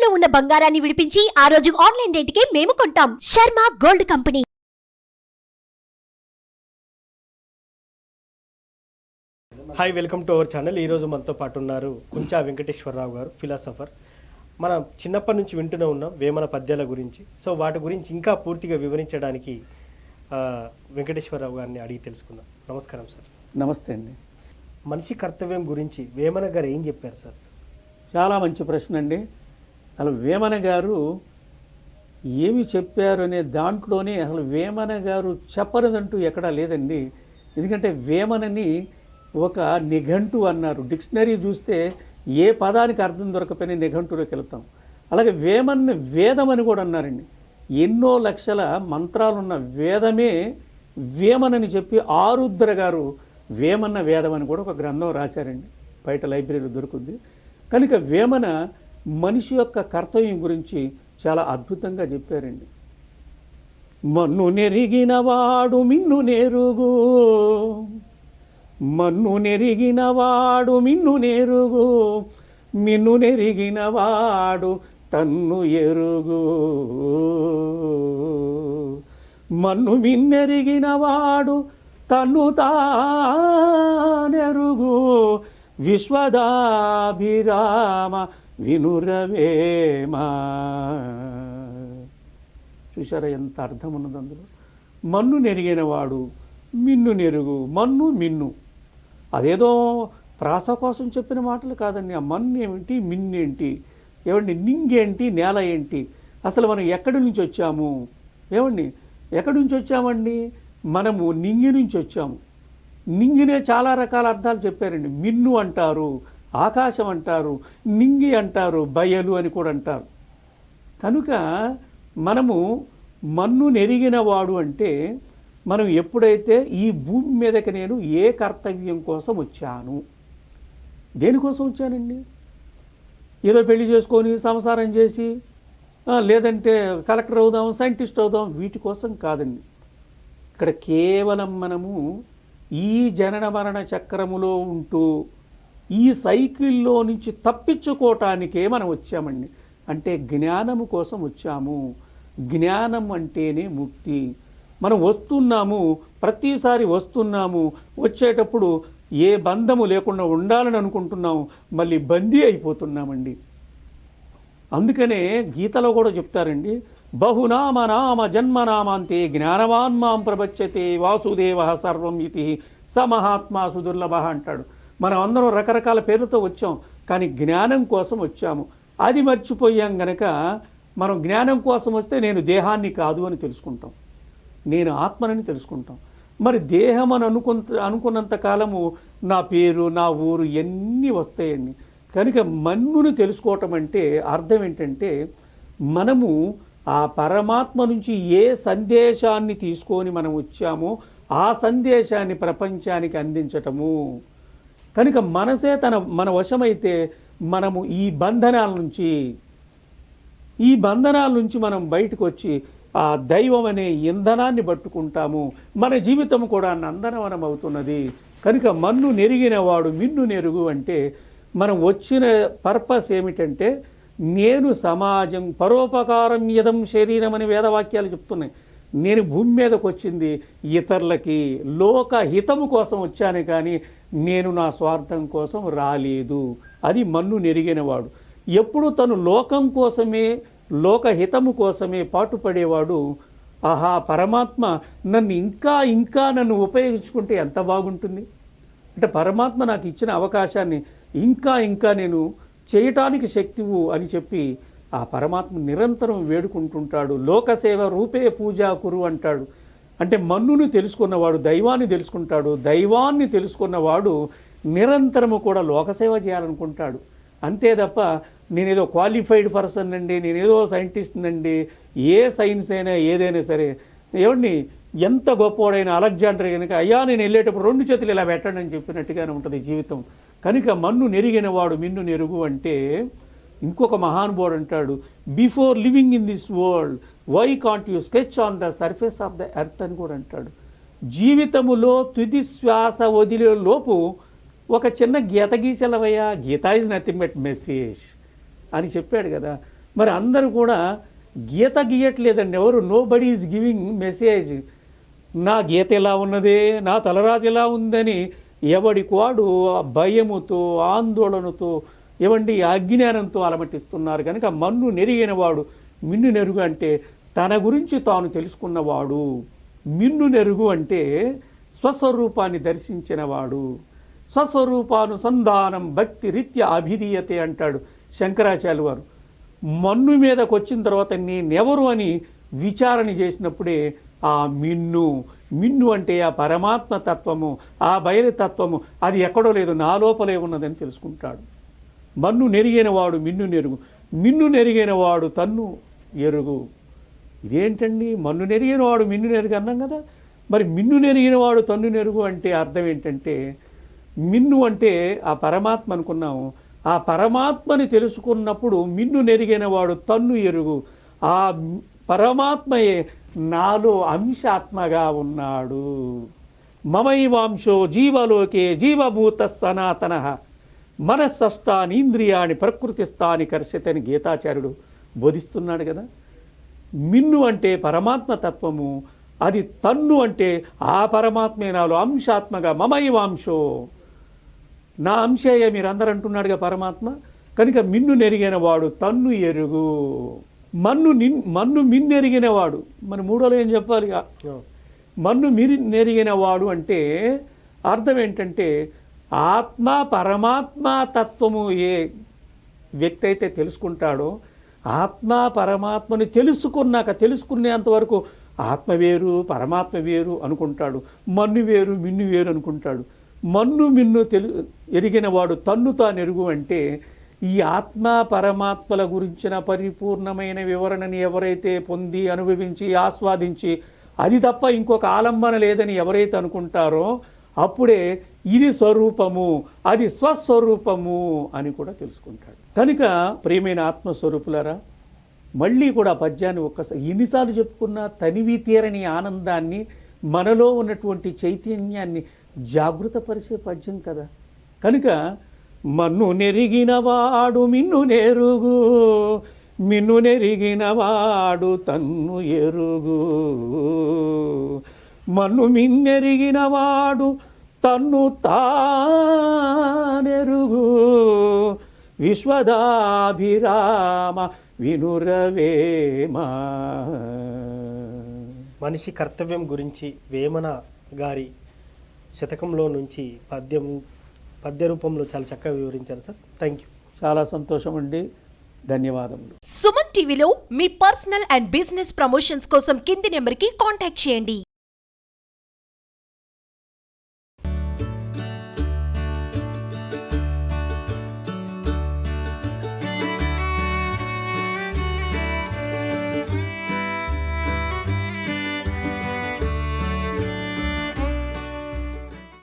తాకట్టులో ఉన్న బంగారాన్ని విడిపించి ఆ రోజు ఆన్లైన్ రేటుకే మేము కొంటాం. Sharma gold company. Hi, welcome to our channel. ఈరోజు మనతో పాటు ఉన్నారు కుంచా వెంకటేశ్వరరావు గారు, ఫిలాసఫర్. మనం చిన్నప్పటి నుంచి వింటూనే ఉన్నాం వేమన పద్యాల గురించి. సో వాటి గురించి ఇంకా పూర్తిగా వివరించడానికి వెంకటేశ్వరరావు గారిని అడిగి తెలుసుకుందాం. నమస్కారం సార్. నమస్తే అండి. మనిషి కర్తవ్యం గురించి వేమన గారు ఏం చెప్పారు సార్? చాలా మంచి ప్రశ్న అండి. అసలు వేమన గారు ఏమి చెప్పారు అనే దాంట్లోనే అసలు వేమన గారు చెప్పరదంటూ ఎక్కడా లేదండి. ఎందుకంటే వేమనని ఒక నిఘంటు అన్నారు. డిక్షనరీ చూస్తే ఏ పదానికి అర్థం దొరకపోయినా నిఘంటులోకి వెళ్తాం. అలాగే వేమన్ని వేదం అని కూడా అన్నారండి. ఎన్నో లక్షల మంత్రాలున్న వేదమే వేమనని చెప్పి ఆరుద్ర గారు వేమన్న వేదం అని కూడా ఒక గ్రంథం రాశారండి. బయట లైబ్రరీలో దొరుకుద్ది. కనుక వేమన మనిషి యొక్క కర్తవ్యం గురించి చాలా అద్భుతంగా చెప్పారండి. మన్ను నెరిగిన వాడు మిన్ను నెరుగు, మన్ను నెరిగిన వాడు మిన్ను నెరుగు, మిన్ను నెరిగిన వాడు తన్ను ఎరుగు. మన్ను మిన్నెరిగిన వాడు తన్ను తానెరుగు, విశ్వదాభిరామ వినురవేమా. చూశారా ఎంత అర్థం ఉన్నది అందులో? మన్ను నెరిగిన వాడు మిన్ను నెరుగు. మన్ను మిన్ను అదేదో ప్రాస కోసం చెప్పిన మాటలు కాదండి. ఆ మన్ను ఏమిటి, మిన్నేంటి, ఏమండి నింగేంటి, నేల ఏంటి, అసలు మనం ఎక్కడి నుంచి వచ్చాము, ఏమండి ఎక్కడి నుంచి వచ్చామండి? మనము నింగి నుంచి వచ్చాము. నింగినే చాలా రకాల అర్థాలు చెప్పారండి. మిన్ను అంటారు, ఆకాశం అంటారు, నింగి అంటారు, బయలు అని కూడా అంటారు. కనుక మనము మన్ను నెరిగిన వాడు అంటే మనం ఎప్పుడైతే ఈ భూమి మీదకి నేను ఏ కర్తవ్యం కోసం వచ్చాను, దేనికోసం వచ్చానండి? ఏదో పెళ్లి చేసుకొని సంసారం చేసి లేదంటే కలెక్టర్ అవుదాం, సైంటిస్ట్ అవుదాం, వీటి కోసం కాదండి. ఇక్కడ కేవలం మనము ఈ జనన మరణ చక్రములో ఉంటూ ఈ సైకిల్లో నుంచి తప్పించుకోవటానికే మనం వచ్చామండి. అంటే జ్ఞానము కోసం వచ్చాము. జ్ఞానం అంటేనే ముక్తి. మనం వస్తున్నాము, ప్రతిసారి వస్తున్నాము, వచ్చేటప్పుడు ఏ బంధము లేకుండా ఉండాలని అనుకుంటున్నాము, మళ్ళీ బందీ అయిపోతున్నామండి. అందుకనే గీతలో కూడా చెప్తారండి, బహునామ నామ జన్మనామాంతే జ్ఞానవాన్ మాం ప్రపంచతే వాసుదేవ సర్వం ఇది స మహాత్మా సుదుర్లభ అంటాడు. మనం అందరం రకరకాల పేర్లతో వచ్చాం, కానీ జ్ఞానం కోసం వచ్చాము. అది మర్చిపోయాం గనక మనం జ్ఞానం కోసం వస్తే నేను దేహాన్ని కాదు అని తెలుసుకుంటాం, నేను ఆత్మనని తెలుసుకుంటాం. మరి దేహం అని అనుకున్నంత కాలము నా పేరు, నా ఊరు ఇవన్నీ వస్తాయండి. కనుక మన్నును తెలుసుకోవటం అంటే అర్థం ఏంటంటే మనము ఆ పరమాత్మ నుంచి ఏ సందేశాన్ని తీసుకొని మనం వచ్చామో ఆ సందేశాన్ని ప్రపంచానికి అందించటము. కనుక మనసే మన వశమైతే మనము ఈ బంధనాల నుంచి మనం బయటకు వచ్చి ఆ దైవం అనే ఇంధనాన్ని పట్టుకుంటాము. మన జీవితం కూడా నందనవనం అవుతున్నది. కనుక మన్ను నెరిగిన వాడు మిన్ను నెరుగు అంటే మనం వచ్చిన పర్పస్ ఏమిటంటే నేను సమాజం పరోపకారం యదం శరీరం అని వేదవాక్యాలు చెప్తున్నాయి. నేను భూమి మీదకి వచ్చింది ఇతరులకి లోక హితము కోసం వచ్చాను, కానీ నేను నా స్వార్థం కోసం రాలేదు. అది మన్ను నెరిగినవాడు. ఎప్పుడు తను లోకం కోసమే, లోకహితము కోసమే పాటుపడేవాడు, ఆహా పరమాత్మ నన్ను ఇంకా నన్ను ఉపయోగించుకుంటే ఎంత బాగుంటుంది, అంటే పరమాత్మ నాకు ఇచ్చిన అవకాశాన్ని ఇంకా నేను చేయటానికి శక్తివు అని చెప్పి ఆ పరమాత్మ నిరంతరం వేడుకుంటుంటాడు. లోకసేవ రూపే పూజా కురు అంటాడు. అంటే మన్నును తెలుసుకున్నవాడు దైవాన్ని తెలుసుకుంటాడు, దైవాన్ని తెలుసుకున్నవాడు నిరంతరము కూడా లోకసేవ చేయాలనుకుంటాడు. అంతే తప్ప నేనేదో క్వాలిఫైడ్ పర్సన్ అండి, నేనేదో సైంటిస్ట్ అండి, ఏ సైన్స్ అయినా ఏదైనా సరే, ఏమండి ఎంత గొప్పవాడైన అలెగ్జాండర్ కనుక అయ్యా నేను వెళ్ళేటప్పుడు 2 చేతులు ఇలా పెట్టండి అని చెప్పినట్టుగానే ఉంటుంది జీవితం. కనుక మన్ను నెరిగిన వాడు మిన్ను నెరుగు అంటే ఇంకొక మహానుభావుడు అంటాడు, before living in this world why can't you sketch on the surface of the earth అని కూడా అంటాడు. జీవితములో తుది శ్వాస వదిలే లోపు ఒక చిన్న గీత గీసెలవయ్యా, గీత ఈజ్ నథింగ్ బట్ మెసేజ్ అని చెప్పాడు కదా. మరి అందరూ కూడా గీత గీయట్లేదండి. ఎవరు nobody is giving message. నా గీత ఎలా ఉన్నదే, నా తలరాతి ఎలా ఉందని ఎవడికి వాడు భయముతో ఆందోళనతో ఏమండి అజ్ఞానంతో అలమటిస్తున్నారు. కనుక మన్ను నెరిగిన వాడు మిన్ను నెరుగు అంటే తన గురించి తాను తెలుసుకున్నవాడు. మిన్ను నెరుగు అంటే స్వస్వరూపాన్ని దర్శించినవాడు. స్వస్వరూపానుసంధానం భక్తి రీత్యా అభిధీయతే అంటాడు శంకరాచార్యులు వారు. మన్ను మీదకి వచ్చిన తర్వాత నేనెవరు అని విచారణ చేసినప్పుడే ఆ మిన్ను అంటే ఆ పరమాత్మ తత్వము, ఆ బయలుతత్వము అది ఎక్కడో లేదు, నా లోపలే ఉన్నదని తెలుసుకుంటాడు. మన్ను నెరిగిన వాడు మిన్ను నెరుగు, మిన్ను నెరిగిన వాడు తన్ను ఎరుగు. ఇదేంటండి, మన్ను నెరిగిన వాడు మిన్ను నెరుగు అన్నాం కదా. మరి మిన్ను నెరిగిన వాడు తన్ను నెరుగు అంటే అర్థం ఏంటంటే, మిన్ను అంటే ఆ పరమాత్మ అనుకున్నాము. ఆ పరమాత్మని తెలుసుకున్నప్పుడు మిన్ను నెరిగిన వాడు తన్ను ఎరుగు. ఆ పరమాత్మయే నాలో అంశాత్మగా ఉన్నాడు. మమైవాంశో జీవలోకే జీవభూత సనాతన మనస్సష్టానీంద్రియాణి ప్రకృతిస్థాని కర్షతని గీతాచార్యుడు బోధిస్తున్నాడు కదా. మిన్ను అంటే పరమాత్మ తత్వము, అది తన్ను అంటే ఆ పరమాత్మే నాలో అంశాత్మగా మమైవాంశో, నా అంశయ్య మీరందరూ అంటున్నాడుగా పరమాత్మ. కనుక మిన్ను నెరిగిన వాడు తన్ను ఎరుగు. మన్ను మిన్నెరిగిన వాడు, మరి మూడోలో ఏం చెప్పాలి? మన్ను నెరిగిన వాడు అంటే అర్థం ఏంటంటే, ఆత్మ పరమాత్మ తత్వము ఏ వ్యక్తి అయితే తెలుసుకుంటాడో, ఆత్మ పరమాత్మని తెలుసుకునేంత వరకు ఆత్మ వేరు పరమాత్మ వేరు అనుకుంటాడు, మన్ను వేరు మిన్ను వేరు అనుకుంటాడు. మన్ను మిన్ను ఎరిగిన వాడు తన్ను తాను ఎరుగు అంటే, ఈ ఆత్మ పరమాత్మల గురించిన పరిపూర్ణమైన వివరణని ఎవరైతే పొంది అనుభవించి ఆస్వాదించి అది తప్ప ఇంకొక ఆలంబన లేదని ఎవరైతే అనుకుంటారో అప్పుడే ఇది స్వరూపము, అది స్వస్వరూపము అని కూడా తెలుసుకుంటాడు. కనుక ప్రియమైన ఆత్మస్వరూపులరా, మళ్ళీ కూడా పద్యాన్ని ఒక్కసారి ఎన్నిసార్లు చెప్పుకున్నా తనివి తీరని ఆనందాన్ని, మనలో ఉన్నటువంటి చైతన్యాన్ని జాగృతపరిచే పద్యం కదా. కనుక మన్ను నెరిగినవాడు మిన్ను నెరుగు, మిన్ను నెరిగినవాడు తన్ను ఎరుగు. మన్ను మిన్నెరిగినవాడు తన్ను తానెరుగు. విశ్వదాభిరామ వినురవేమా. మనిషి కర్తవ్యం గురించి వేమన గారి శతకంలో నుంచి పద్య రూపంలో చాలా చక్కగా వివరించారు సార్. Thank you. చాలా సంతోషం అండి, ధన్యవాదములు. సుమన్ టీవీలో మీ పర్సనల్ అండ్ బిజినెస్ ప్రమోషన్స్ కోసం కింది నెంబర్కి కాంటాక్ట్ చేయండి.